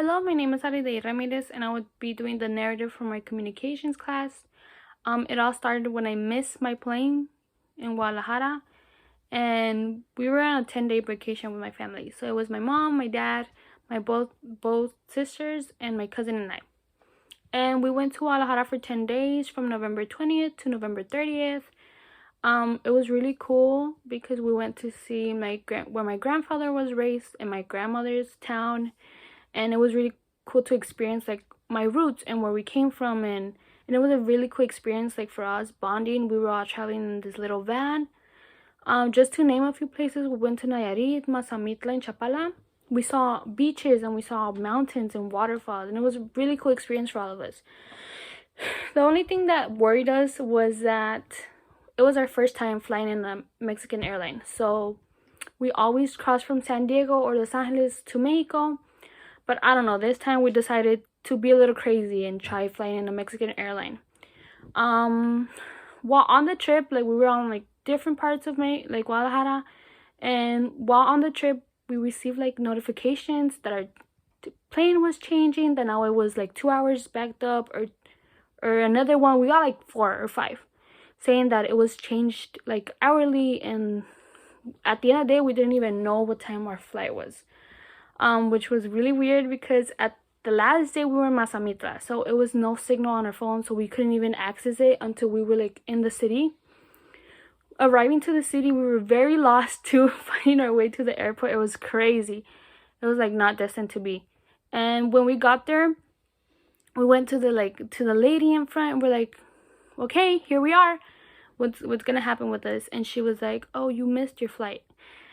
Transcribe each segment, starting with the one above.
Hello, my name is Aridai Ramirez, and I would be doing the narrative for my communications class. It all started when I missed my plane in Guadalajara, and we were on a 10-day vacation with my family. So it was my mom, my dad, my both sisters, and my cousin and I. And we went to Guadalajara for 10 days from November 20th to November 30th. It was really cool because we went to see where my grandfather was raised in my grandmother's town, and it was really cool to experience like my roots and where we came from, and it was a really cool experience like for us bonding. We were all traveling in this little van. Just to name a few places, we went to Nayarit, Mazamitla, and Chapala. We saw beaches and we saw mountains and waterfalls, and it was a really cool experience for all of us. The only thing that worried us was that it was our first time flying in a Mexican airline. So we always cross from San Diego or Los Angeles to Mexico. But I don't know, this time we decided to be a little crazy and try flying in a Mexican airline. While on the trip, like we were on like different parts of like Guadalajara, and while on the trip, we received like notifications that our plane was changing, that now it was like 2 hours backed up, or another one, we got like 4 or 5, saying that it was changed like hourly, and at the end of the day, we didn't even know what time our flight was. Which was really weird because at the last day we were in Mazamitla, so it was no signal on our phone, so we couldn't even access it until we were like in the city. Arriving to the city, we were very lost too, finding our way to the airport. It was crazy. It was like not destined to be. And when we got there, we went to the lady in front, and we're like, okay, here we are. What's gonna happen with us? And she was like, oh, you missed your flight.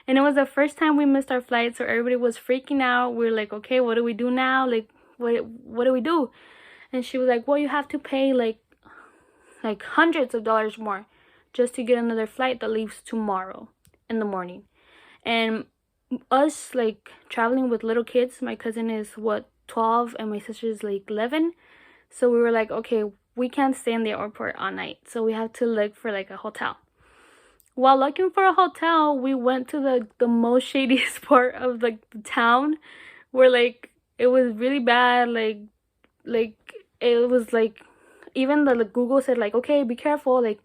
And it was the first time we missed our flight, so everybody was freaking out. We were like, okay, what do we do now? Like, what do we do? And she was like, well, you have to pay like hundreds of dollars more just to get another flight that leaves tomorrow in the morning. And us like traveling with little kids, my cousin is 12 and my sister is like 11. So we were like, okay, we can't stay in the airport all night, so we have to look for like a hotel. While looking for a hotel, we went to the most shadiest part of like the town, where like it was really bad. Like it was like, even the Google said like, okay, be careful, like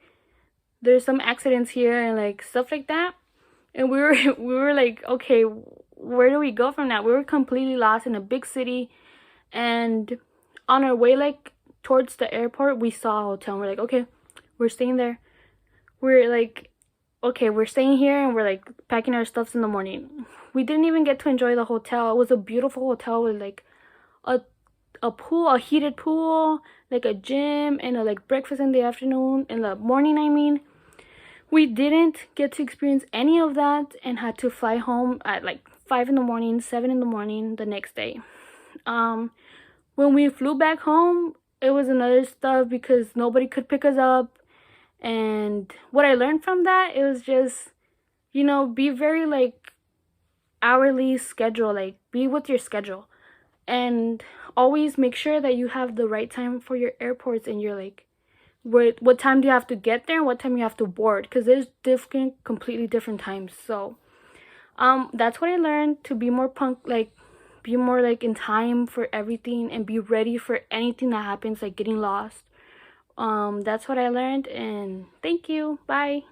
there's some accidents here and like stuff like that. And we were like, okay, where do we go from that? We were completely lost in a big city, and on our way like towards the airport, we saw a hotel, and we're like, okay, we're staying there. We're like, okay, we're staying here, and we're like packing our stuffs in the morning. We didn't even get to enjoy the hotel. It was a beautiful hotel with like a pool, a heated pool, like a gym, and a like breakfast in the afternoon, in the morning, I mean. We didn't get to experience any of that and had to fly home at like 5 in the morning, 7 in the morning the next day. When we flew back home, it was another stuff because nobody could pick us up. And what I learned from that, it was just, be very like hourly schedule, like be with your schedule, and always make sure that you have the right time for your airports, and you're like, what time do you have to get there and what time you have to board, because there's completely different times. So that's what I learned, to be more be more like in time for everything, and be ready for anything that happens, like getting lost. That's what I learned, and thank you. Bye.